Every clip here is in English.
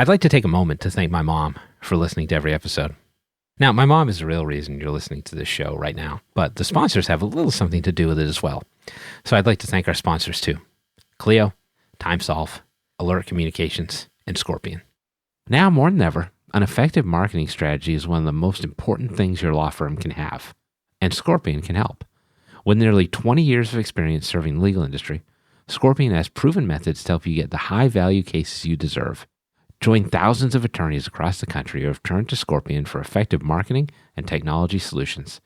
I'd like to take a moment to thank my mom for listening to every episode. Now, my mom is the real reason you're listening to this show right now, but the sponsors have a little something to do with it as well. So I'd like to thank our sponsors too. Clio, TimeSolve, Alert Communications, and Scorpion. Now more than ever, an effective marketing strategy is one of the most important things your law firm can have, and Scorpion can help. With nearly 20 years of experience serving the legal industry, Scorpion has proven methods to help you get the high-value cases you deserve. Join thousands of attorneys across the country who have turned to Scorpion for effective marketing and technology solutions.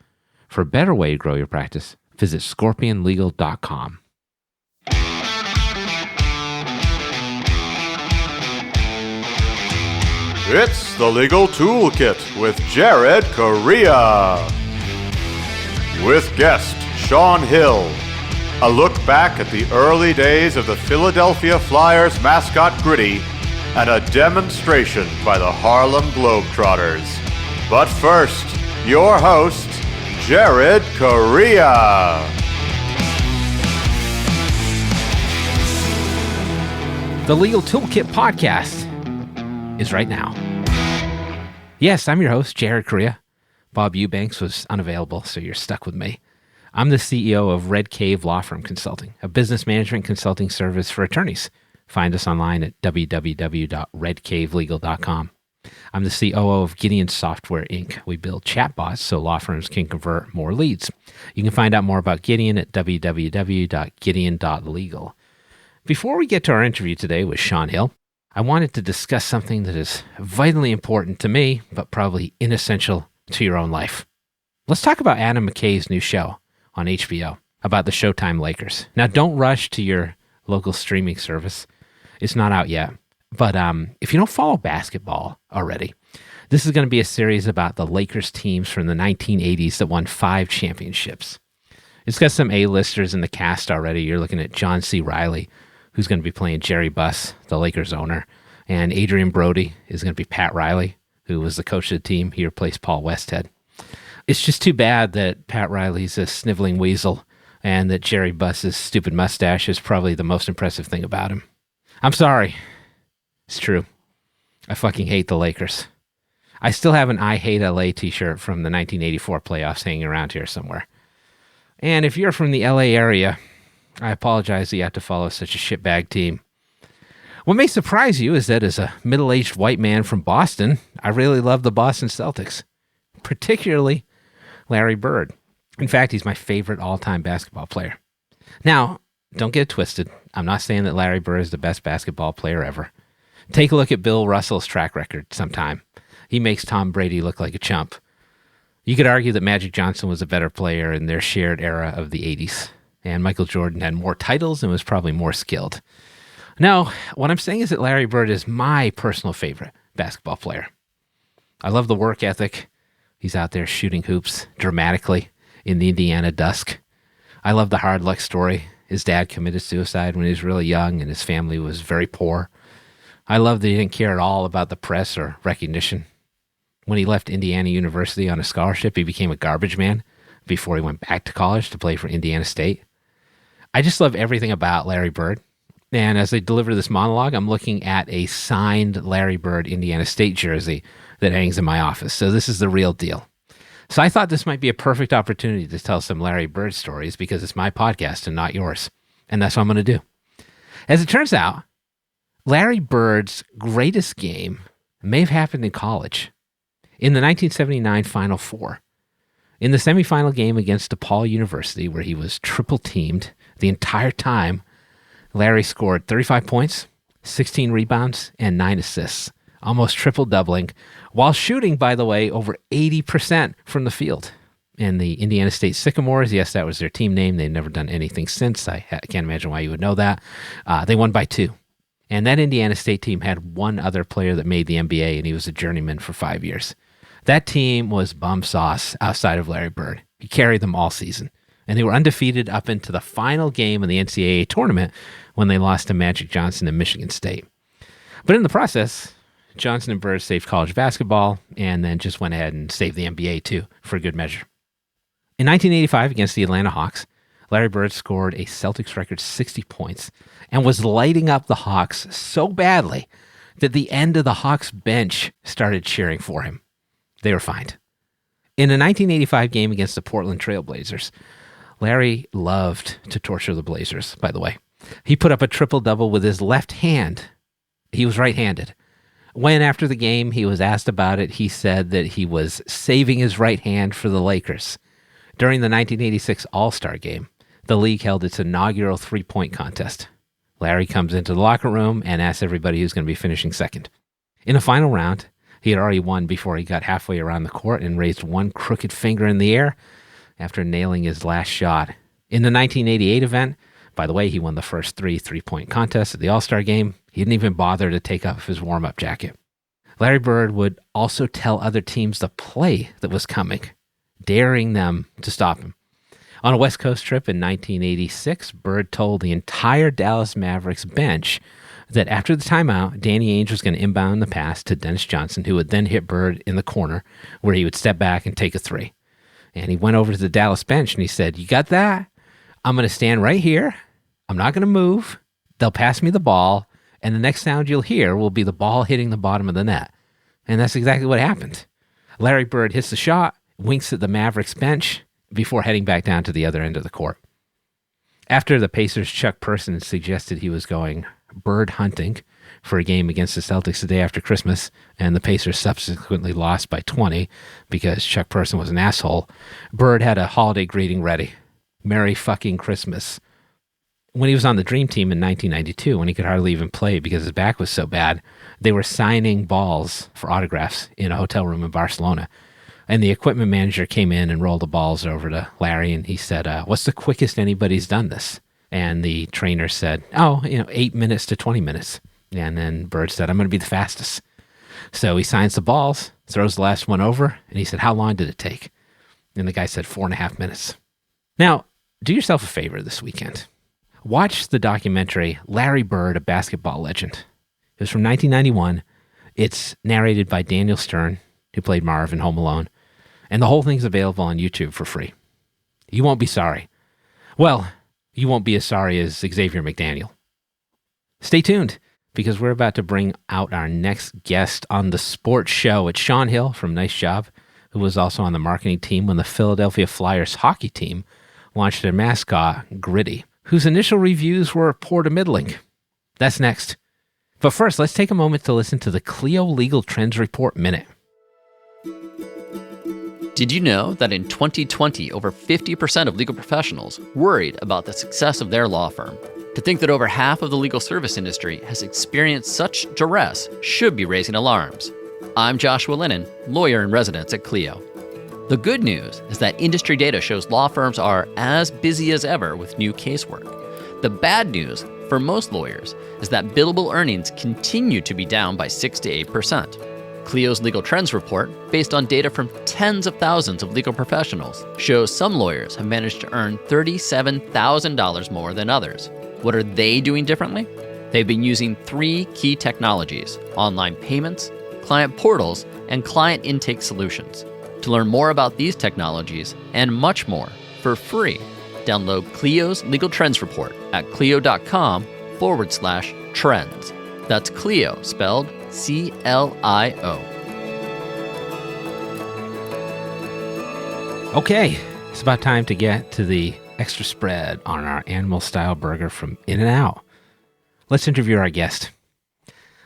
For a better way to grow your practice, visit scorpionlegal.com. It's the Legal Toolkit with Jared Correa. With guest Shawn Hill. A look back at the early days of the Philadelphia Flyers mascot Gritty and a demonstration by the Harlem Globetrotters. But first, your host, Jared Correa. The Legal Toolkit Podcast is right now. Yes, I'm your host, Jared Correa. Bob Eubanks was unavailable, so you're stuck with me. I'm the CEO of Red Cave Law Firm Consulting, a business management consulting service for attorneys. Find us online at www.redcavelegal.com. I'm the COO of Gideon Software Inc. We build chatbots so law firms can convert more leads. You can find out more about Gideon at www.gideon.legal. Before we get to our interview today with Shawn Hill, I wanted to discuss something that is vitally important to me, but probably inessential to your own life. Let's talk about Adam McKay's new show on HBO about the Showtime Lakers. Now, don't rush to your local streaming service. It's not out yet. But if you don't follow basketball already, this is going to be a series about the Lakers teams from the 1980s that won 5 championships. It's got some A-listers in the cast already. You're looking at John C. Reilly, who's going to be playing Jerry Buss, the Lakers owner. And Adrian Brody is going to be Pat Riley, who was the coach of the team. He replaced Paul Westhead. It's just too bad that Pat Riley's a sniveling weasel and that Jerry Buss's stupid mustache is probably the most impressive thing about him. I'm sorry. It's true. I fucking hate the Lakers. I still have an I Hate LA t-shirt from the 1984 playoffs hanging around here somewhere. And if you're from the LA area, I apologize that you have to follow such a shitbag team. What may surprise you is that as a middle-aged white man from Boston, I really love the Boston Celtics, particularly Larry Bird. In fact, he's my favorite all-time basketball player. Now, don't get it twisted. I'm not saying that Larry Bird is the best basketball player ever. Take a look at Bill Russell's track record sometime. He makes Tom Brady look like a chump. You could argue that Magic Johnson was a better player in their shared era of the 80s, and Michael Jordan had more titles and was probably more skilled. No, what I'm saying is that Larry Bird is my personal favorite basketball player. I love the work ethic. He's out there shooting hoops dramatically in the Indiana dusk. I love the hard luck story. His dad committed suicide when he was really young and his family was very poor. I love that he didn't care at all about the press or recognition. When he left Indiana University on a scholarship, he became a garbage man before he went back to college to play for Indiana State. I just love everything about Larry Bird. And as I deliver this monologue, I'm looking at a signed Larry Bird Indiana State jersey that hangs in my office. So this is the real deal. So I thought this might be a perfect opportunity to tell some Larry Bird stories because it's my podcast and not yours. And that's what I'm going to do. As it turns out, Larry Bird's greatest game may have happened in college. In the 1979 Final Four. In the semifinal game against DePaul University, where he was triple teamed the entire time, Larry scored 35 points, 16 rebounds, and 9 assists, almost triple-doubling, while shooting, by the way, over 80% from the field. And the Indiana State Sycamores, yes, that was their team name. They've never done anything since. I can't imagine why you would know that. They won by 2. And that Indiana State team had one other player that made the NBA, and he was a journeyman for 5 years. That team was bum sauce outside of Larry Bird. He carried them all season. And they were undefeated up into the final game of the NCAA tournament when they lost to Magic Johnson and Michigan State. But in the process, Johnson and Bird saved college basketball and then just went ahead and saved the NBA too, for good measure. In 1985 against the Atlanta Hawks, Larry Bird scored a Celtics record 60 points and was lighting up the Hawks so badly that the end of the Hawks bench started cheering for him. They were fined. In a 1985 game against the Portland Trail Blazers, Larry loved to torture the Blazers, by the way. He put up a triple-double with his left hand. He was right-handed. When, after the game, he was asked about it, he said that he was saving his right hand for the Lakers. During the 1986 All-Star Game, the league held its inaugural three-point contest. Larry comes into the locker room and asks everybody who's going to be finishing second. In the final round, he had already won before he got halfway around the court and raised one crooked finger in the air after nailing his last shot. In the 1988 event, by the way, he won the first three-point contest at the All-Star Game. He didn't even bother to take off his warm-up jacket. Larry Bird would also tell other teams the play that was coming, daring them to stop him. On a West Coast trip in 1986, Bird told the entire Dallas Mavericks bench that after the timeout, Danny Ainge was going to inbound the pass to Dennis Johnson, who would then hit Bird in the corner, where he would step back and take a three. And he went over to the Dallas bench and he said, "You got that? I'm going to stand right here. I'm not going to move. They'll pass me the ball, and the next sound you'll hear will be the ball hitting the bottom of the net." And that's exactly what happened. Larry Bird hits the shot, winks at the Mavericks bench before heading back down to the other end of the court. After the Pacers' Chuck Person suggested he was going bird hunting for a game against the Celtics the day after Christmas, and the Pacers subsequently lost by 20 because Chuck Person was an asshole, Bird had a holiday greeting ready. Merry fucking Christmas. When he was on the Dream Team in 1992, when he could hardly even play because his back was so bad, they were signing balls for autographs in a hotel room in Barcelona. And the equipment manager came in and rolled the balls over to Larry, and he said, "What's the quickest anybody's done this?" And the trainer said, 8 minutes to 20 minutes. And then Bird said, "I'm going to be the fastest." So he signs the balls, throws the last one over, and he said, "How long did it take?" And the guy said 4.5 minutes. Now, do yourself a favor this weekend. Watch the documentary Larry Bird, a Basketball Legend. It was from 1991. It's narrated by Daniel Stern, who played Marv in Home Alone. And the whole thing's available on YouTube for free. You won't be sorry. Well, you won't be as sorry as Xavier McDaniel. Stay tuned, because we're about to bring out our next guest on the sports show. It's Shawn Hill from NiceJob, who was also on the marketing team when the Philadelphia Flyers hockey team launched their mascot, Gritty, whose initial reviews were poor to middling. That's next. But first, let's take a moment to listen to the Clio Legal Trends Report Minute. Did you know that in 2020, over 50% of legal professionals worried about the success of their law firm? To think that over half of the legal service industry has experienced such duress should be raising alarms. I'm Joshua Lennon, lawyer in residence at Clio. The good news is that industry data shows law firms are as busy as ever with new casework. The bad news for most lawyers is that billable earnings continue to be down by 6 to 8%. Clio's Legal Trends Report, based on data from tens of thousands of legal professionals, shows some lawyers have managed to earn $37,000 more than others. What are they doing differently? They've been using 3 key technologies: online payments, client portals, and client intake solutions. To learn more about these technologies and much more for free, download Clio's Legal Trends Report at clio.com/trends. That's Clio, spelled CLIO. Okay, it's about time to get to the extra spread on our animal-style burger from In-N-Out. Let's interview our guest.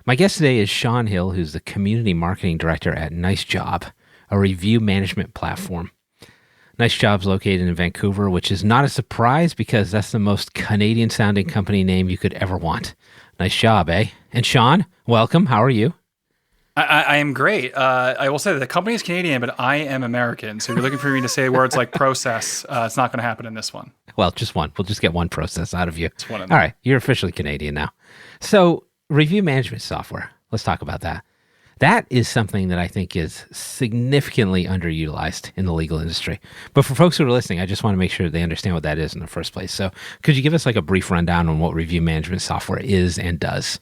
My guest today is Shawn Hill, who's the Community Marketing Director at NiceJob, a review management platform. NiceJob's located in Vancouver, which is not a surprise because that's the most Canadian-sounding company name you could ever want. Nice job, eh? And Shawn, welcome. How are you? I am great. I will say that the company is Canadian, but I am American. So if you're looking for me to say words like process, it's not going to happen in this one. Well, just one. We'll just get one process out of you. It's one of them. All right. You're officially Canadian now. So review management software. Let's talk about that. That is something that I think is significantly underutilized in the legal industry. But for folks who are listening, I just want to make sure they understand what that is in the first place. So could you give us like a brief rundown on what review management software is and does?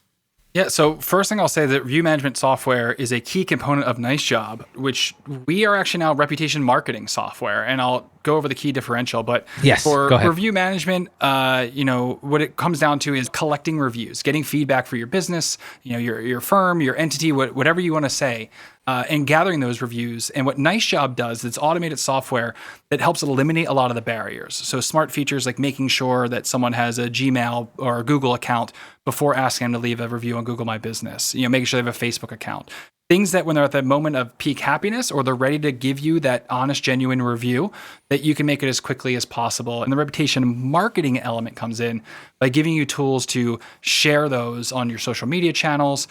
Yeah, so first thing I'll say that review management software is a key component of NiceJob, which we are actually now reputation marketing software, and I'll go over the key differential. But Yes, for go ahead. review management, what it comes down to is collecting reviews, getting feedback for your business, your firm, your entity, whatever you want to say, and gathering those reviews. And what NiceJob does, it's automated software that helps eliminate a lot of the barriers. So smart features like making sure that someone has a Gmail or a Google account before asking them to leave a review on Google My Business, making sure they have a Facebook account. Things that when they're at the moment of peak happiness or they're ready to give you that honest, genuine review, that you can make it as quickly as possible. And the reputation marketing element comes in by giving you tools to share those on your social media channels,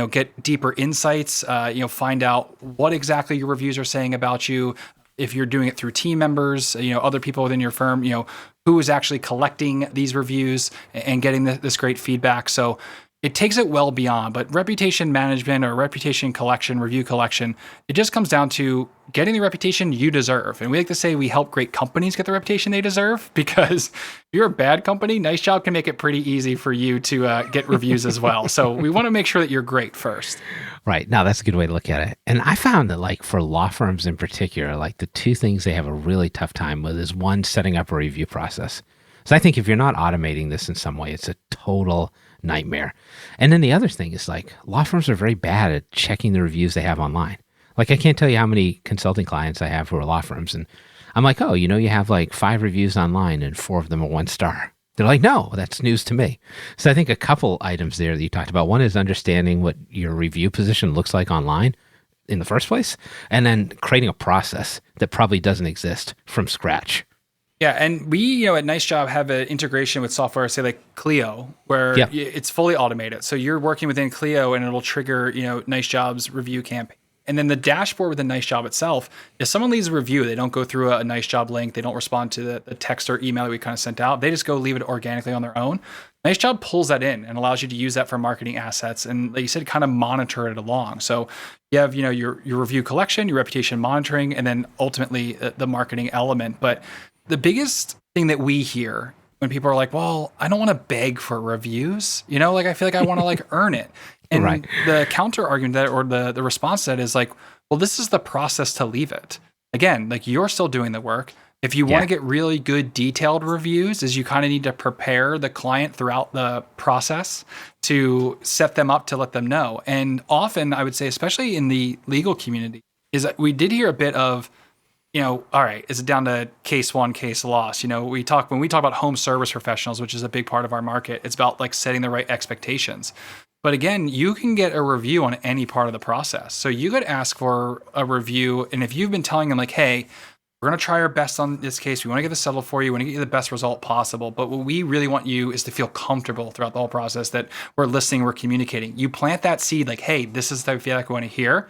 get deeper insights, find out what exactly your reviews are saying about you. If you're doing it through team members, other people within your firm, who is actually collecting these reviews and getting this great feedback. So it takes it well beyond, but reputation management or reputation collection, review collection, it just comes down to getting the reputation you deserve. And we like to say we help great companies get the reputation they deserve, because if you're a bad company, NiceJob can make it pretty easy for you to get reviews as well. So we want to make sure that you're great first. Right. Now, that's a good way to look at it. And I found that, like, for law firms in particular, like, the two things they have a really tough time with is, one, setting up a review process. So I think if you're not automating this in some way, it's a total nightmare. And then the other thing is, like, law firms are very bad at checking the reviews they have online. Like, I can't tell you how many consulting clients I have who are law firms, and I'm like, oh, you have like 5 reviews online and 4 of them are 1 star. They're like, no, that's news to me. So I think a couple items there that you talked about. One is understanding what your review position looks like online in the first place, and then creating a process that probably doesn't exist from scratch. Yeah, and we, at NiceJob have an integration with software, say like Clio, where it's fully automated. So you're working within Clio, and it'll trigger, NiceJob's review campaign. And then the dashboard within NiceJob itself, if someone leaves a review, they don't go through a NiceJob link, they don't respond to the text or email that we kind of sent out, they just go leave it organically on their own. NiceJob pulls that in and allows you to use that for marketing assets. And like you said, kind of monitor it along. So you have, your review collection, your reputation monitoring, and then ultimately the marketing element. But the biggest thing that we hear when people are like, well, I don't want to beg for reviews, I feel like I want to earn it. And Right. The counter argument to that, or the response to that, is like, well, this is the process to leave it. Again, like, you're still doing the work. If you want to get really good detailed reviews, is you kind of need to prepare the client throughout the process to set them up to let them know. And often I would say, especially in the legal community, is that we did hear a bit of, all right, is it down to case won, case lost? When we talk about home service professionals, which is a big part of our market, it's about like setting the right expectations. But again, you can get a review on any part of the process. So you could ask for a review, and if you've been telling them like, hey, we're going to try our best on this case, we want to get this settled for you, we want to get you the best result possible, but what we really want you is to feel comfortable throughout the whole process, that we're listening, we're communicating. You plant that seed like, hey, this is the feedback we want to hear,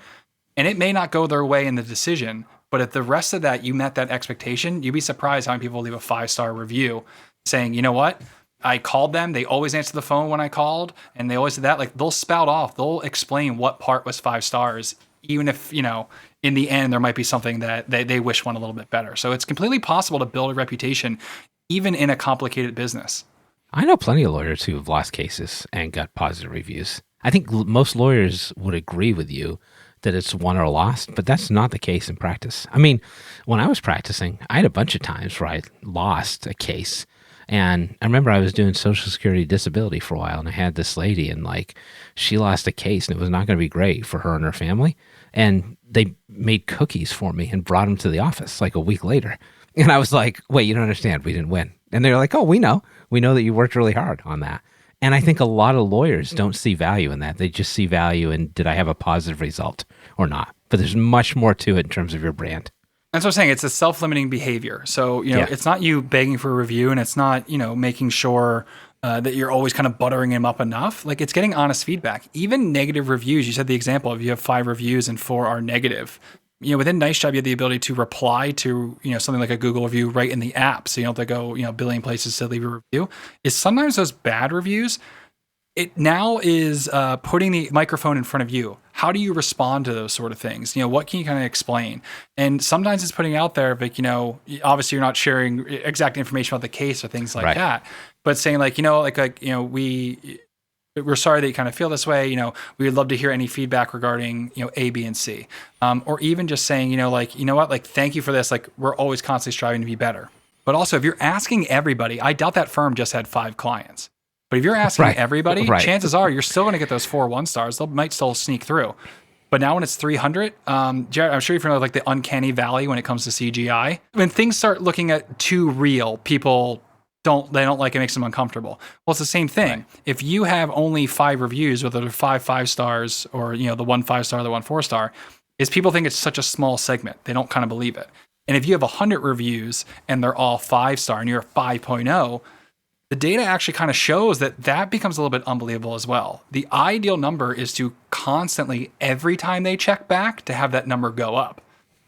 and it may not go their way in the decision, but if the rest of that, you met that expectation, you'd be surprised how many people leave a 5-star review saying, you know what? I called them. They always answer the phone when I called, and they always did that. Like, they'll spout off. They'll explain what part was 5 stars, even if, in the end, there might be something that they wish went a little bit better. So it's completely possible to build a reputation, even in a complicated business. I know plenty of lawyers who have lost cases and got positive reviews. I think most lawyers would agree with you that it's won or lost, but that's not the case in practice. I mean, when I was practicing, I had a bunch of times where I lost a case. And I remember I was doing Social Security disability for a while, and I had this lady, and like, she lost a case, and it was not going to be great for her and her family. And they made cookies for me and brought them to the office like a week later. And I was like, wait, you don't understand. We didn't win. And they're like, oh, we know that you worked really hard on that. And I think a lot of lawyers don't see value in that. They just see value in, did I have a positive result or not? But there's much more to it in terms of your brand. That's what I'm saying. It's a self-limiting behavior. So, it's not you begging for a review, and it's not, making sure that you're always kind of buttering him up enough. Like, it's getting honest feedback. Even negative reviews, you said the example of you have 5 reviews and 4 are negative. Within NiceJob, you have the ability to reply to, something like a Google review right in the app. So you don't have to go, a billion places to leave a review. Is sometimes those bad reviews, it now is putting the microphone in front of you. How do you respond to those sort of things? What can you kind of explain? And sometimes it's putting out there, like, obviously you're not sharing exact information about the case or things like that, but saying like, we we're sorry that you kind of feel this way. We would love to hear any feedback regarding, A, B, and C. Or even just saying, thank you for this. Like, we're always constantly striving to be better. But also, if you're asking everybody, I doubt that firm just had 5 clients. But if you're asking everybody, chances are you're still going to get those 4 1-stars. They might still sneak through. But now when it's 300, Jared, I'm sure you're familiar with the uncanny valley when it comes to CGI. When things start looking at too real, people don't like it, makes them uncomfortable. Well, it's the same thing. Right. If you have only 5 reviews, whether they're 5 5-stars or the 1 5-star, the 1 4-star, is people think it's such a small segment. They don't kind of believe it. And if you have 100 reviews and they're all 5-star and you're 5.0, the data actually kind of shows that becomes a little bit unbelievable as well. The ideal number is to constantly, every time they check back, to have that number go up.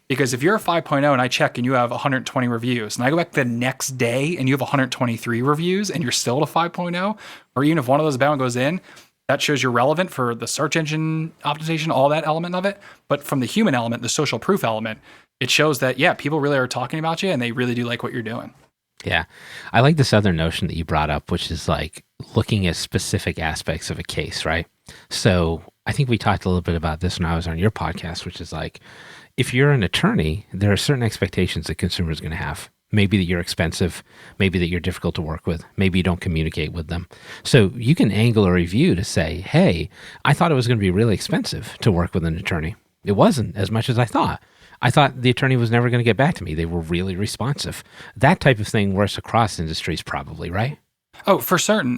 Because if you're a 5.0 and I check and you have 120 reviews, and I go back the next day and you have 123 reviews and you're still at a 5.0, or even if one of those bad one goes in, that shows you're relevant for the search engine optimization, all that element of it. But from the human element, the social proof element, it shows that, people really are talking about you and they really do like what you're doing. Yeah. I like this other notion that you brought up, which is like looking at specific aspects of a case, right? So I think we talked a little bit about this when I was on your podcast, which is like, if you're an attorney, there are certain expectations that consumers are going to have. Maybe that you're expensive, maybe that you're difficult to work with, maybe you don't communicate with them. So you can angle a review to say, hey, I thought it was going to be really expensive to work with an attorney. It wasn't as much as I thought. I thought the attorney was never going to get back to me. They were really responsive. That type of thing works across industries probably, right? Oh, for certain.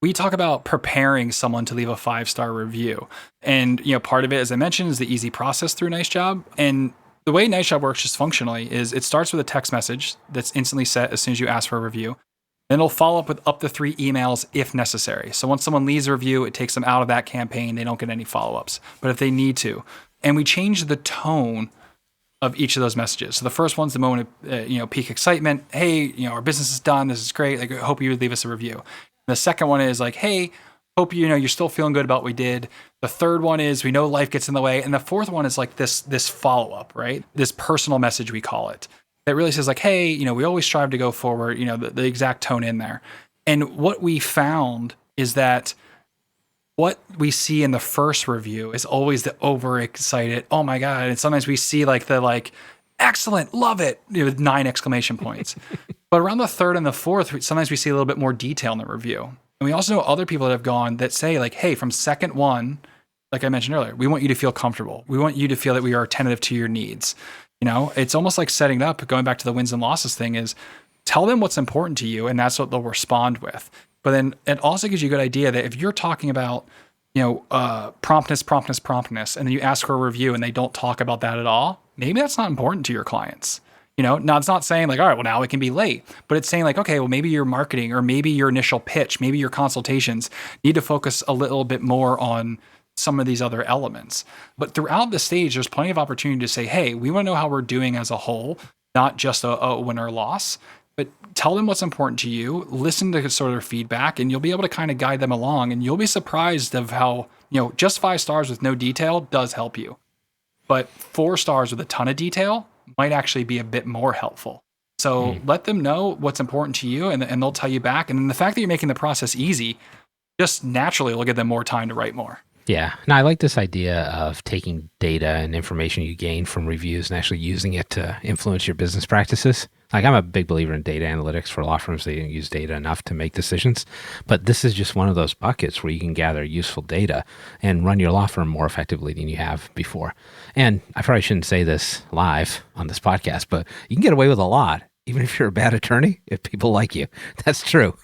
We talk about preparing someone to leave a 5-star review. And, part of it, as I mentioned, is the easy process through NiceJob. And the way NiceJob works just functionally is it starts with a text message that's instantly set as soon as you ask for a review. Then it'll follow up with up to 3 emails if necessary. So once someone leaves a review, it takes them out of that campaign. They don't get any follow-ups. But if they need to, and we change the tone of each of those messages. So the first one's the moment of, peak excitement. Hey, our business is done. This is great. Like, I hope you would leave us a review. And the second one is like, hey, hope you're still feeling good about what we did. The third one is, we know life gets in the way. And the fourth one is like this follow-up, right? This personal message, we call it. That really says like, hey, we always strive to go forward, the exact tone in there. And what we found is that what we see in the first review is always the overexcited, oh my God. And sometimes we see the excellent, love it, with 9 exclamation points. But around the third and the fourth, sometimes we see a little bit more detail in the review. And we also know other people that have gone that say like, hey, from second one, like I mentioned earlier, we want you to feel comfortable. We want you to feel that we are attentive to your needs. It's almost like setting up, going back to the wins and losses thing, is tell them what's important to you, and that's what they'll respond with. But then it also gives you a good idea that if you're talking about, promptness, and then you ask for a review and they don't talk about that at all, maybe that's not important to your clients. Now it's not saying like, all right, well, now it can be late, but it's saying like, okay, well, maybe your marketing or maybe your initial pitch, maybe your consultations need to focus a little bit more on some of these other elements. But throughout the stage, there's plenty of opportunity to say, hey, we want to know how we're doing as a whole, not just a win or loss. But tell them what's important to you, listen to sort of their feedback, and you'll be able to kind of guide them along. And you'll be surprised of how, just 5 stars with no detail does help you. But 4 stars with a ton of detail might actually be a bit more helpful. So let them know what's important to you, and they'll tell you back. And then the fact that you're making the process easy, just naturally will give them more time to write more. Yeah. Now, I like this idea of taking data and information you gain from reviews and actually using it to influence your business practices. Like, I'm a big believer in data analytics. For law firms, they don't use data enough to make decisions. But this is just one of those buckets where you can gather useful data and run your law firm more effectively than you have before. And I probably shouldn't say this live on this podcast, but you can get away with a lot, even if you're a bad attorney, if people like you. That's true.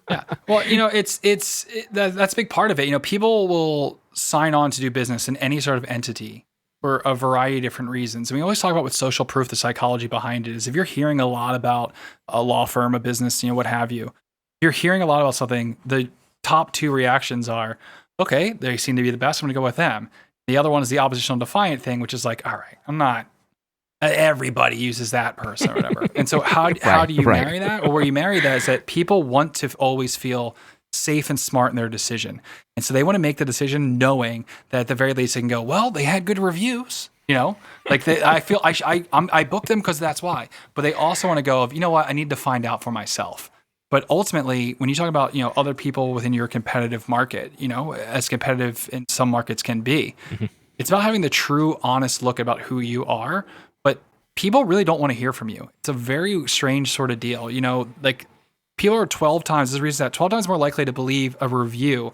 Yeah. Well, that's a big part of it. People will sign on to do business in any sort of entity for a variety of different reasons. And we always talk about with social proof, the psychology behind it is if you're hearing a lot about a law firm, a business, what have you, you're hearing a lot about something, the top 2 reactions are, okay, they seem to be the best, I'm going to go with them. The other one is the oppositional defiant thing, which is like, all right, I'm not, everybody uses that person or whatever. And so how do you marry that? Or where you marry that is that people want to always feel safe and smart in their decision. And so they want to make the decision knowing that at the very least they can go, well, they had good reviews, I booked them because that's why. But they also want to go of, I need to find out for myself. But ultimately, when you talk about, other people within your competitive market, as competitive in some markets can be, it's about having the true, honest look about who you are. But people really don't want to hear from you. It's a very strange sort of deal. Like people are 12 times, this is reason that 12 times more likely to believe a review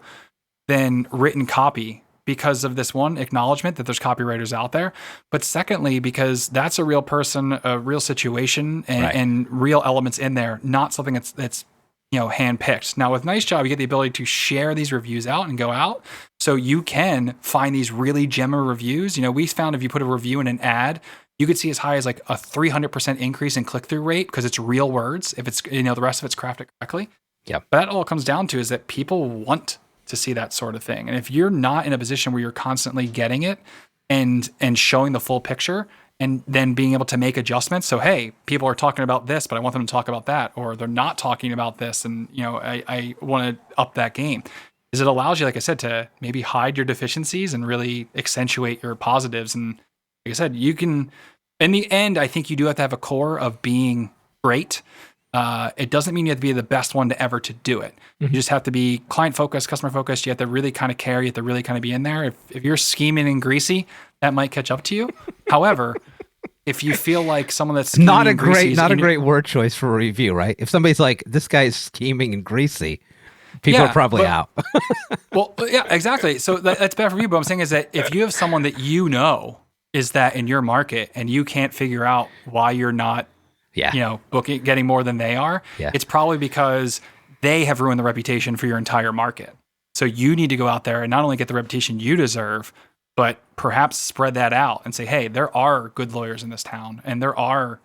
than written copy because of this one acknowledgement that there's copywriters out there. But secondly, because that's a real person, a real situation and real elements in there, not something that's handpicked. Now with NiceJob, you get the ability to share these reviews out and go out. So you can find these really gemmer reviews. We found if you put a review in an ad, you could see as high as like a 300% increase in click-through rate because it's real words. If it's, the rest of it's crafted correctly. Yep. But that all comes down to is that people want to see that sort of thing. And if you're not in a position where you're constantly getting it and showing the full picture and then being able to make adjustments. So, hey, people are talking about this, but I want them to talk about that, or they're not talking about this. And, I want to up that game. Is it allows you, like I said, to maybe hide your deficiencies and really accentuate your positives. And like I said, you can, in the end, I think you do have to have a core of being great. It doesn't mean you have to be the best one to ever to do it. You just have to be client focused, customer focused. You have to really kind of care. You have to really kind of be in there. If you're scheming and greasy, that might catch up to you. However, if you feel like someone that's scheming not a and greasy great word choice for a review, right? If somebody's like, this guy's scheming and greasy, people are probably out. Well, yeah, exactly. So that's bad for you. But I'm saying is that if you have someone that is that in your market and you can't figure out why you're not getting more than they are, it's probably because they have ruined the reputation for your entire market. So you need to go out there and not only get the reputation you deserve, but perhaps spread that out and say, hey, there are good lawyers in this town and there are,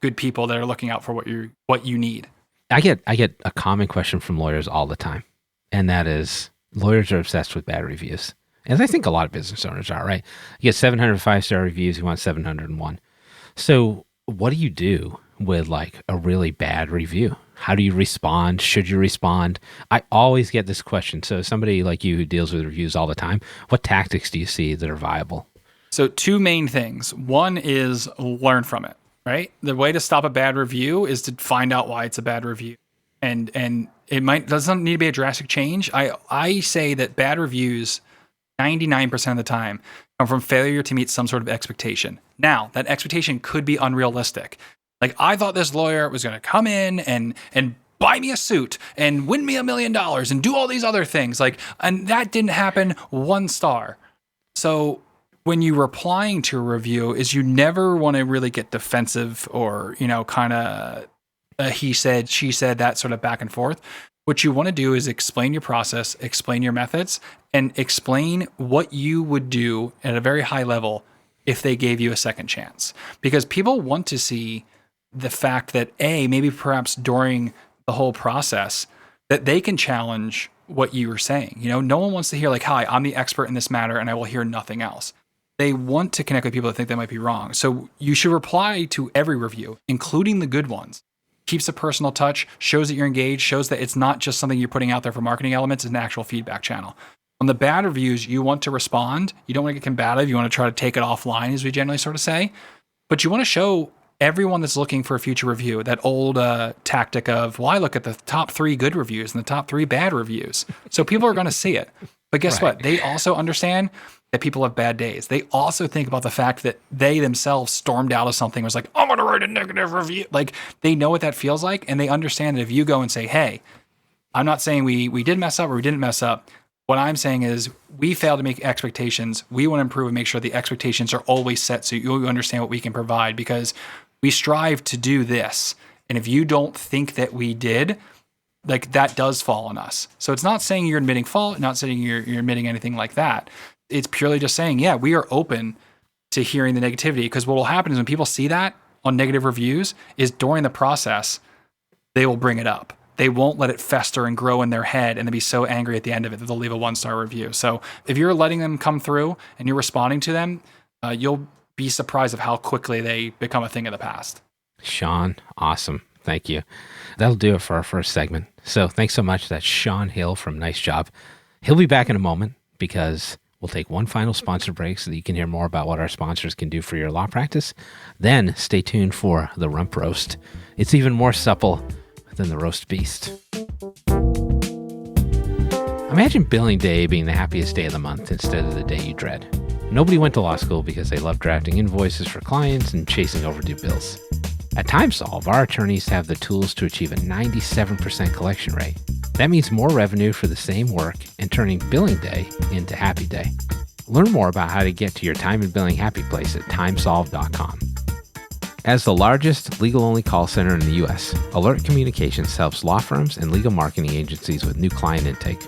good people that are looking out for what you need. I get a common question from lawyers all the time. And that is lawyers are obsessed with bad reviews. As I think a lot of business owners are, right? You get 700 5-star reviews, you want 701. So what do you do with like a really bad review? How do you respond? Should you respond? I always get this question. So somebody like you who deals with reviews all the time, what tactics do you see that are viable? So two main things. One is learn from it, right? The way to stop a bad review is to find out why it's a bad review. And it doesn't need to be a drastic change. I say that bad reviews 99% of the time come from failure to meet some sort of expectation. Now, that expectation could be unrealistic. Like, I thought this lawyer was going to come in and buy me a suit and win me $1 million and do all these other things. And that didn't happen. 1 star. So when you're replying to a review is you never want to really get defensive or, kind of he said, she said, that sort of back and forth. What you want to do is explain your process, explain your methods, and explain what you would do at a very high level if they gave you a second chance. Because people want to see the fact that maybe perhaps during the whole process that they can challenge what you were saying. No one wants to hear like, hi, I'm the expert in this matter and I will hear nothing else. They want to connect with people that think they might be wrong. So you should reply to every review, including the good ones. Keeps a personal touch, shows that you're engaged, shows that it's not just something you're putting out there for marketing elements, it's an actual feedback channel. On the bad reviews, you want to respond. You don't want to get combative. You want to try to take it offline, as we generally sort of say. But you want to show everyone that's looking for a future review that old tactic of, well, I look at the top 3 good reviews and the top 3 bad reviews. So people are going to see it. But guess what? They also understand that people have bad days. They also think about the fact that they themselves stormed out of something, was like, I'm going to write a negative review. Like, they know what that feels like, and they understand that if you go and say, hey, I'm not saying we did mess up or we didn't mess up. What I'm saying is we failed to make expectations. We want to improve and make sure the expectations are always set so you understand what we can provide, because we strive to do this. And if you don't think that we did, like, that does fall on us. So it's not saying you're admitting fault, not saying you're admitting anything like that. It's purely just saying, yeah, we are open to hearing the negativity, because what will happen is when people see that on negative reviews is during the process, they will bring it up. They won't let it fester and grow in their head and then be so angry at the end of it that they'll leave a 1-star review. So if you're letting them come through and you're responding to them, you'll be surprised of how quickly they become a thing of the past. Shawn, awesome. Thank you. That'll do it for our first segment. So thanks so much. That's Shawn Hill from NiceJob. He'll be back in a moment because we'll take one final sponsor break so that you can hear more about what our sponsors can do for your law practice. Then stay tuned for the Rump Roast. It's even more supple than the roast beast. Imagine billing day being the happiest day of the month instead of the day you dread. Nobody went to law school because they love drafting invoices for clients and chasing overdue bills. At TimeSolve, our attorneys have the tools to achieve a 97% collection rate. That means more revenue for the same work and turning billing day into happy day. Learn more about how to get to your time and billing happy place at timesolve.com. As the largest legal-only call center in the U.S., Alert Communications helps law firms and legal marketing agencies with new client intake.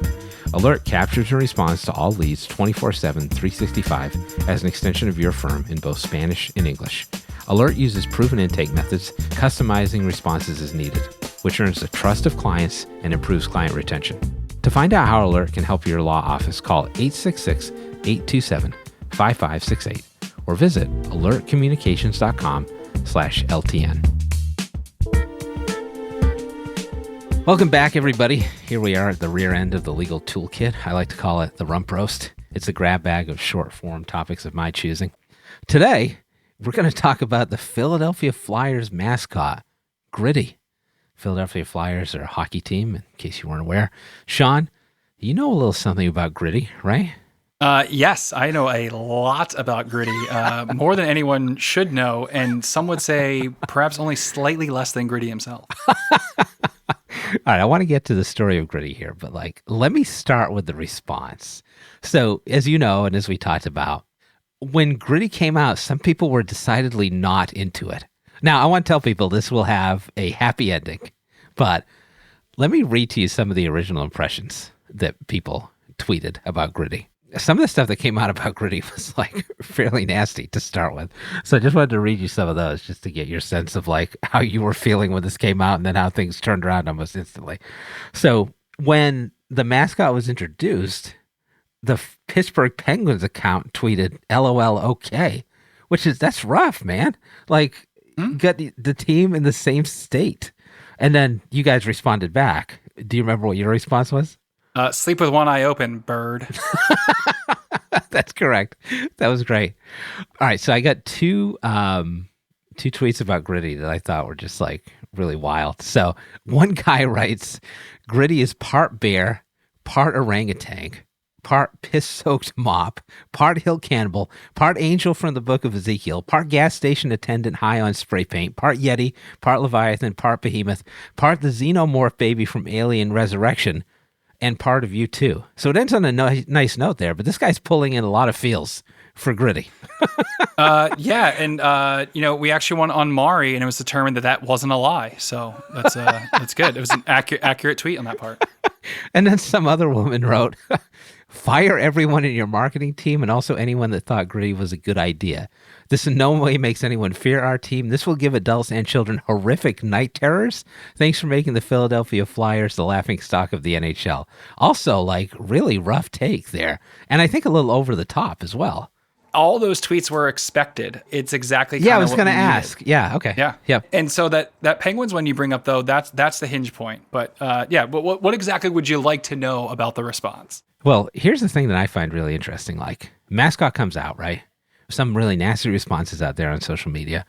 Alert captures and responds to all leads 24/7, 365 as an extension of your firm in both Spanish and English. Alert uses proven intake methods, customizing responses as needed, which earns the trust of clients and improves client retention. To find out how Alert can help your law office, call 866-827-5568 or visit alertcommunications.com/LTN. Welcome back, everybody. Here we are at the rear end of the legal toolkit. I like to call it the Rump Roast. It's a grab bag of short-form topics of my choosing. Today, we're going to talk about the Philadelphia Flyers mascot, Gritty. Philadelphia Flyers are a hockey team, in case you weren't aware. Shawn, you know a little something about Gritty, right? Yes, I know a lot about Gritty, more than anyone should know, and some would say perhaps only slightly less than Gritty himself. All right, I want to get to the story of Gritty here, but let me start with the response. So, as you know, and as we talked about, when Gritty came out, some people were decidedly not into it. Now, I want to tell people this will have a happy ending, but let me read to you some of the original impressions that people tweeted about Gritty. Some of the stuff that came out about Gritty was fairly nasty to start with. So I just wanted to read you some of those just to get your sense of how you were feeling when this came out and then how things turned around almost instantly. So when the mascot was introduced, the Pittsburgh Penguins account tweeted LOL okay, that's rough, man. Got the team in the same state. And then you guys responded back. Do you remember what your response was? Sleep with one eye open, bird. That's correct. That was great. All right, so I got two tweets about Gritty that I thought were just really wild. So one guy writes, Gritty is part bear, part orangutan, part piss-soaked mop, part hill cannibal, part angel from the book of Ezekiel, part gas station attendant high on spray paint, part Yeti, part Leviathan, part behemoth, part the xenomorph baby from Alien Resurrection, and part of you too. So it ends on a nice note there, but this guy's pulling in a lot of feels for Gritty. Yeah, and we actually went on Maury, and it was determined that wasn't a lie. So that's good. It was an accurate tweet on that part. And then some other woman wrote, fire everyone in your marketing team and also anyone that thought Gritty was a good idea. This in no way makes anyone fear our team. This will give adults and children horrific night terrors. Thanks for making the Philadelphia Flyers the laughingstock of the NHL. Also, really rough take there. And I think a little over the top as well. All those tweets were expected. It's exactly I was going to ask. Yeah, okay. Yeah. Yep. And so that Penguins one you bring up, though, that's the hinge point. But but what exactly would you like to know about the response? Well, here's the thing that I find really interesting. Mascot comes out, right? Some really nasty responses out there on social media.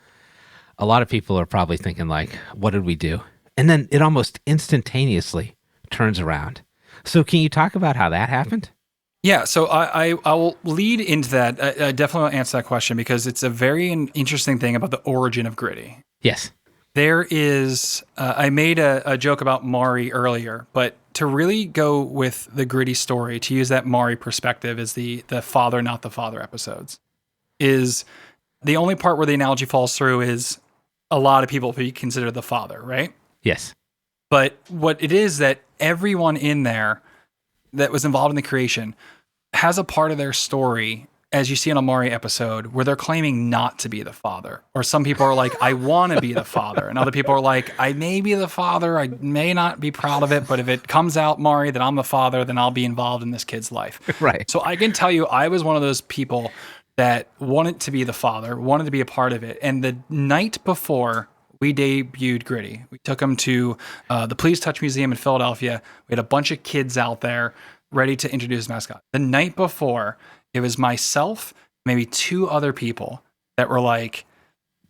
A lot of people are probably thinking what did we do? And then it almost instantaneously turns around. So can you talk about how that happened? Yeah, so I will lead into that. I definitely will answer that question because it's a very interesting thing about the origin of Gritty. Yes. There is, I made a joke about Maury earlier, but to really go with the Gritty story, to use that Maury perspective as the father, not the father episodes, is the only part where the analogy falls through is a lot of people be considered the father, right? Yes. But what it is that everyone in there that was involved in the creation has a part of their story, as you see in a Maury episode, where they're claiming not to be the father. Or some people are like, I want to be the father. And other people are like, I may be the father. I may not be proud of it. But if it comes out, Maury, that I'm the father, then I'll be involved in this kid's life. Right. So I can tell you, I was one of those people that wanted to be the father, wanted to be a part of it. And the night before we debuted Gritty, we took him to the Please Touch Museum in Philadelphia. We had a bunch of kids out there ready to introduce mascot. The night before, it was myself, maybe two other people that were like,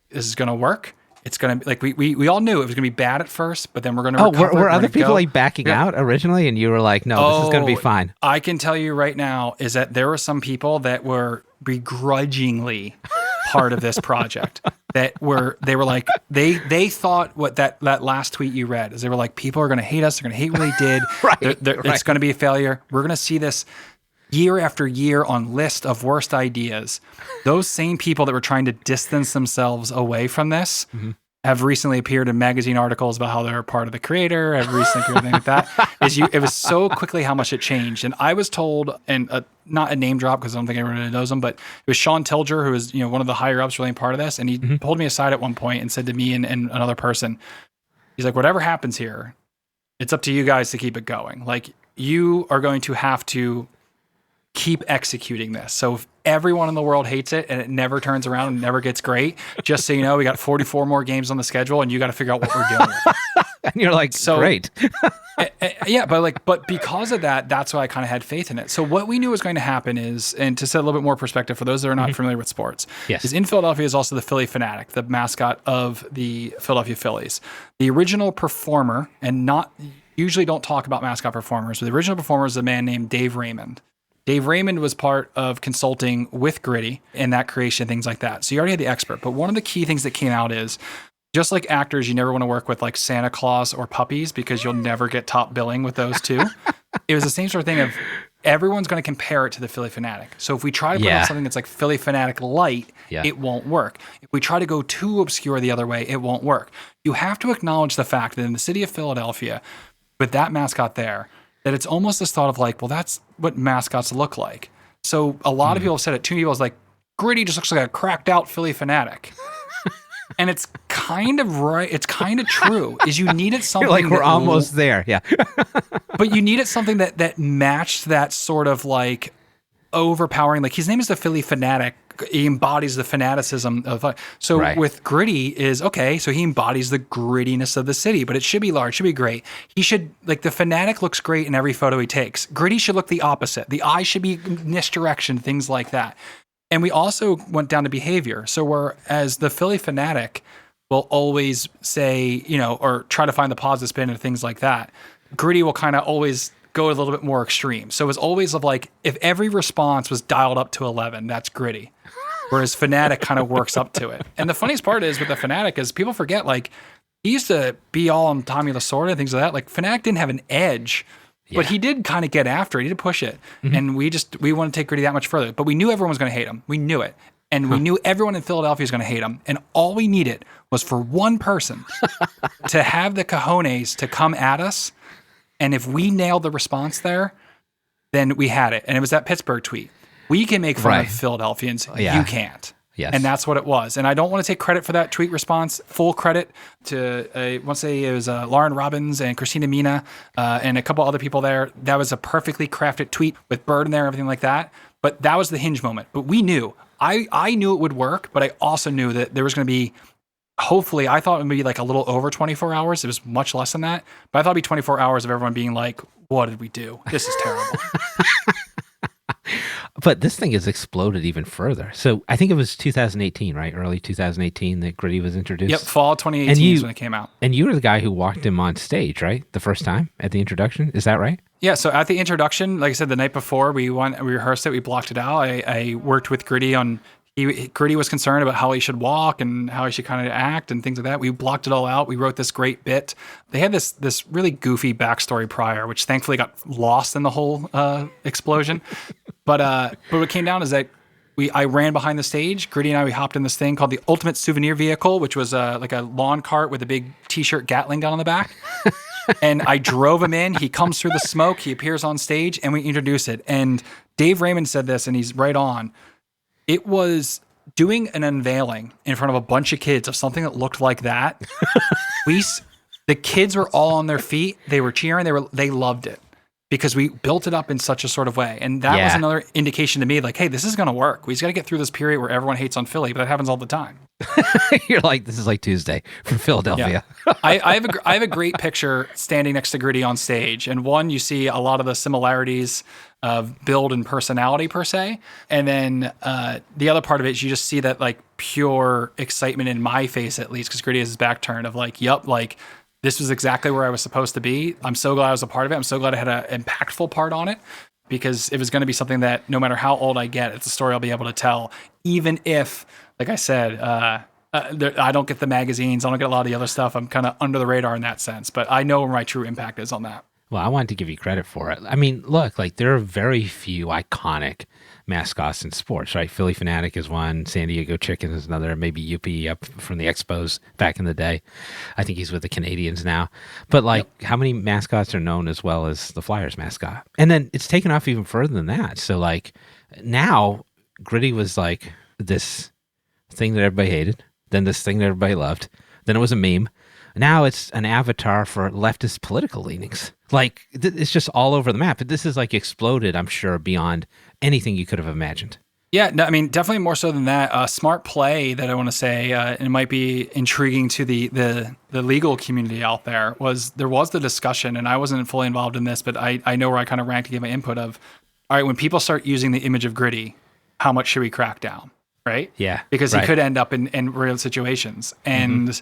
this is going to work. It's going to be like, we all knew it was going to be bad at first, but then we're going to were other people like backing out originally? And you were like, no, this is going to be fine. I can tell you right now is that there were some people that were begrudgingly part of this project they were like, they thought what that last tweet you read is they were like, people are going to hate us. They're going to hate what we did. Right. It's going to be a failure. We're going to see this year after year on list of worst ideas. Those same people that were trying to distance themselves away from this have recently appeared in magazine articles about how they're a part of the creator, have recently appeared like that. It was so quickly how much it changed. And I was told, and not a name drop because I don't think everyone really knows him, but it was Sean Tilger, who is one of the higher ups really part of this. And he pulled me aside at one point and said to me and another person, he's like, whatever happens here, it's up to you guys to keep it going. Like, you are going to have to keep executing this. So if everyone in the world hates it and it never turns around and never gets great, just so you know, we got 44 more games on the schedule and you got to figure out what we're doing. And you're like, so, great. Yeah, but because of that, that's why I kind of had faith in it. So what we knew was going to happen is, and to set a little bit more perspective for those that are not familiar with sports, is in Philadelphia is also the Philly Fanatic, the mascot of the Philadelphia Phillies. The original performer, and usually don't talk about mascot performers, but the original performer is a man named Dave Raymond. Dave Raymond was part of consulting with Gritty and that creation, things like that. So you already had the expert. But one of the key things that came out is, just like actors, you never want to work with like Santa Claus or puppies because you'll never get top billing with those two. It was the same sort of thing of everyone's going to compare it to the Philly Fanatic. So if we try to put out something that's like Philly Fanatic light, it won't work. If we try to go too obscure the other way, it won't work. You have to acknowledge the fact that in the city of Philadelphia, with that mascot there, that it's almost this thought of like, well, that's what mascots look like. So a lot of people have said it. Two people was like, Gritty just looks like a cracked out Philly Fanatic. And it's kind of right. It's kind of true. Is you needed something You're like, we're almost there. Yeah. But you needed something that matched that sort of like overpowering. Like, his name is the Philly Fanatic. He embodies the fanaticism of. So with Gritty is okay. So he embodies the grittiness of the city, but it should be large, should be great. He should, like, the Fanatic looks great in every photo he takes. Gritty should look the opposite. The eye should be in this direction, things like that. And we also went down to behavior. So whereas the Philly Fanatic will always say, or try to find the positive spin and things like that, Gritty will kind of always go a little bit more extreme. So it was always of like, if every response was dialed up to 11, that's Gritty. Whereas Fanatic kind of works up to it. And the funniest part is with the Fanatic is people forget, like, he used to be all on Tommy Lasorda and things like that. Like, Fanatic didn't have an edge. But he did kind of get after it. He did push it. And we want to take Gritty that much further. But we knew everyone was going to hate him. We knew it. And we knew everyone in Philadelphia was going to hate him. And all we needed was for one person to have the cojones to come at us. And if we nailed the response there, then we had it. And it was that Pittsburgh tweet. We can make fun of Philadelphians. You can't. Yes. And that's what it was. And I don't want to take credit for that tweet response. Full credit to, I want to say it was Lauren Robbins and Christina Mina and a couple other people there. That was a perfectly crafted tweet with Bird in there, everything like that. But that was the hinge moment. But we knew. I knew it would work, but I also knew that there was going to be, hopefully, I thought it would be like a little over 24 hours. It was much less than that. But I thought it'd be 24 hours of everyone being like, what did we do? This is terrible. But this thing has exploded even further. So I think it was 2018, right? Early 2018 that Gritty was introduced. Yep, fall 2018 is when it came out. And you were the guy who walked him on stage, right? The first time at the introduction. Is that right? Yeah, so at the introduction, like I said, the night before, we rehearsed it, we blocked it out. I worked with Gritty on, Gritty was concerned about how he should walk and how he should kind of act and things like that. We blocked it all out. We wrote this great bit. They had this really goofy backstory prior, which thankfully got lost in the whole explosion. But what came down is that I ran behind the stage. Gritty and we hopped in this thing called the Ultimate Souvenir Vehicle, which was like a lawn cart with a big T-shirt Gatling gun on the back. And I drove him in. He comes through the smoke. He appears on stage, and we introduce it. And Dave Raymond said this, and he's right on. It was doing an unveiling in front of a bunch of kids of something that looked like that. The kids were all on their feet. They were cheering. They loved it because we built it up in such a sort of way. And that was another indication to me, like, hey, this is going to work. We just got to get through this period where everyone hates on Philly, but that happens all the time. You're like, this is like Tuesday from Philadelphia. Yeah. I have a great picture standing next to Gritty on stage. And one, you see a lot of the similarities build and personality per se. And then the other part of it is you just see that like pure excitement in my face, at least, because Gritty has his back turned of like, yup, like this was exactly where I was supposed to be. I'm so glad I was a part of it. I'm so glad I had an impactful part on it, because it was going to be something that no matter how old I get, it's a story I'll be able to tell, even if, like I said, I don't get the magazines, I don't get a lot of the other stuff. I'm kind of under the radar in that sense, but I know where my true impact is on that. Well, I wanted to give you credit for it. I mean, look, like there are very few iconic mascots in sports, right? Philly Fanatic is one, San Diego Chicken is another, maybe UP up from the Expos back in the day. I think he's with the Canadians now. But like, how many mascots are known as well as the Flyers mascot? And then it's taken off even further than that. So like now Gritty was like this thing that everybody hated, then this thing that everybody loved, then it was a meme. Now it's an avatar for leftist political leanings. Like, it's just all over the map. This is like exploded, I'm sure, beyond anything you could have imagined. Yeah, no, I mean, definitely more so than that. Smart play that I want to say, and it might be intriguing to the legal community out there, was the discussion, and I wasn't fully involved in this, but I know where I kind of ranked to give my input of, all right, when people start using the image of Gritty, how much should we crack down, right? Yeah. Because he could end up in real situations. And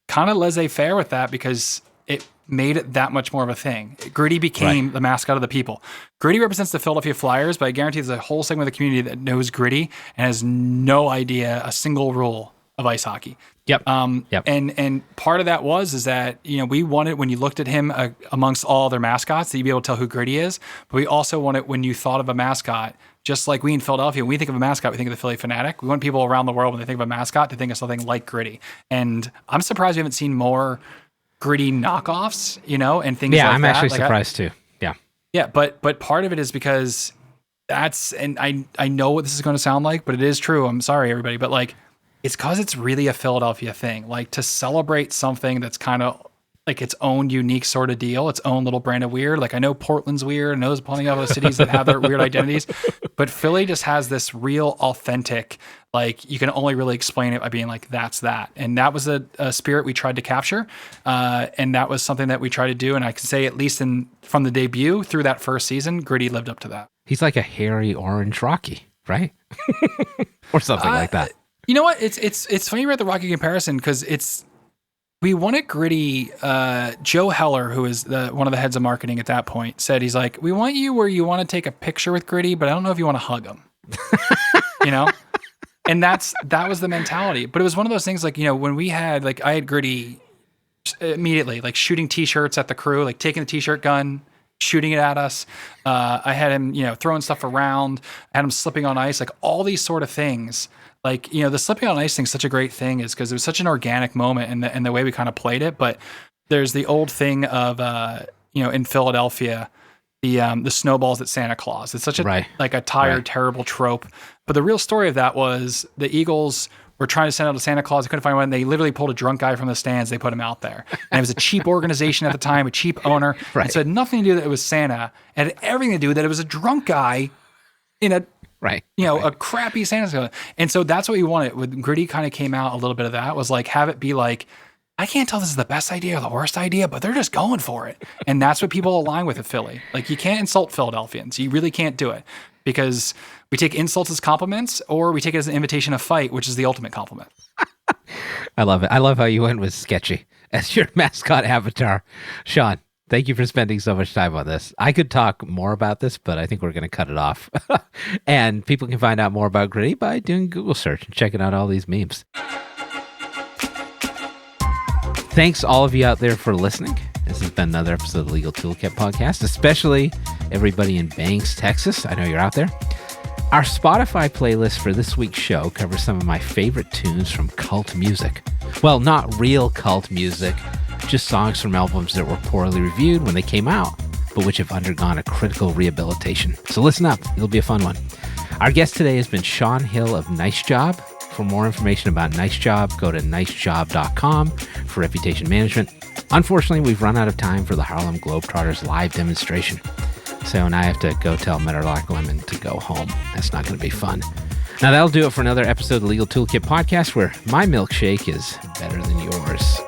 kind of laissez-faire with that, because it made it that much more of a thing. Gritty became the mascot of the people. Gritty represents the Philadelphia Flyers, but I guarantee there's a whole segment of the community that knows Gritty and has no idea a single rule of ice hockey. Yep. And part of that is that, you know, we wanted, when you looked at him amongst all other mascots, that you'd be able to tell who Gritty is. But we also wanted, when you thought of a mascot, just like we in Philadelphia, when we think of a mascot, we think of the Philly Fanatic. We want people around the world, when they think of a mascot, to think of something like Gritty. And I'm surprised we haven't seen more Gritty knockoffs, you know, and things like that. Yeah, I'm actually surprised too. Yeah. Yeah, but part of it is because and I know what this is going to sound like, but it is true. I'm sorry, everybody, but like, it's because it's really a Philadelphia thing. Like, to celebrate something that's kind of like its own unique sort of deal, its own little brand of weird. Like, I know Portland's weird, I know there's plenty of other cities that have their weird identities, but Philly just has this real authentic, like, you can only really explain it by being like, that's that. And that was a spirit we tried to capture. And that was something that we tried to do. And I can say, at least from the debut through that first season, Gritty lived up to that. He's like a hairy orange Rocky, right? Or something like that. You know what? It's funny about the Rocky comparison, because we wanted Gritty. Joe Heller, who is one of the heads of marketing at that point, said, he's like, we want you where you want to take a picture with Gritty, but I don't know if you want to hug him. You know? And that was the mentality. But it was one of those things, like, you know, when we had, like, I had Gritty immediately, like, shooting t-shirts at the crew, like taking the t-shirt gun, shooting it at us. I had him, you know, throwing stuff around. I had him slipping on ice, like all these sort of things. Like, you know, the slipping on ice thing is such a great thing, is because it was such an organic moment in the way we kind of played it. But there's the old thing of, you know, in Philadelphia, the snowballs at Santa Claus. It's such a like a tired, terrible trope. But the real story of that was the Eagles were trying to send out a Santa Claus. They couldn't find one. They literally pulled a drunk guy from the stands. They put him out there. And it was a cheap organization at the time, a cheap owner. And so it had nothing to do that it was Santa. It had everything to do that it was a drunk guy in a a crappy Santa Claus. And so that's what we wanted. When Gritty kind of came out, a little bit of that was like, have it be like, I can't tell this is the best idea or the worst idea, but they're just going for it. And that's what people align with at Philly. Like, you can't insult Philadelphians. You really can't do it, because we take insults as compliments, or we take it as an invitation to fight, which is the ultimate compliment. I love it. I love how you went with Sketchy as your mascot avatar. Shawn, thank you for spending so much time on this. I could talk more about this, but I think we're going to cut it off. And people can find out more about Gritty by doing Google search and checking out all these memes. Thanks all of you out there for listening. This has been another episode of the Legal Toolkit Podcast, especially everybody in Banks, Texas. I know you're out there. Our Spotify playlist for this week's show covers some of my favorite tunes from cult music. Well, not real cult music, just songs from albums that were poorly reviewed when they came out, but which have undergone a critical rehabilitation. So listen up, it'll be a fun one. Our guest today has been Shawn Hill of NiceJob. For more information about NiceJob, go to NiceJob.com for reputation management. Unfortunately, we've run out of time for the Harlem Globetrotters live demonstration. So now I have to go tell Meadowlark Lemon to go home. That's not going to be fun. Now that'll do it for another episode of the Legal Toolkit Podcast, where my milkshake is better than yours.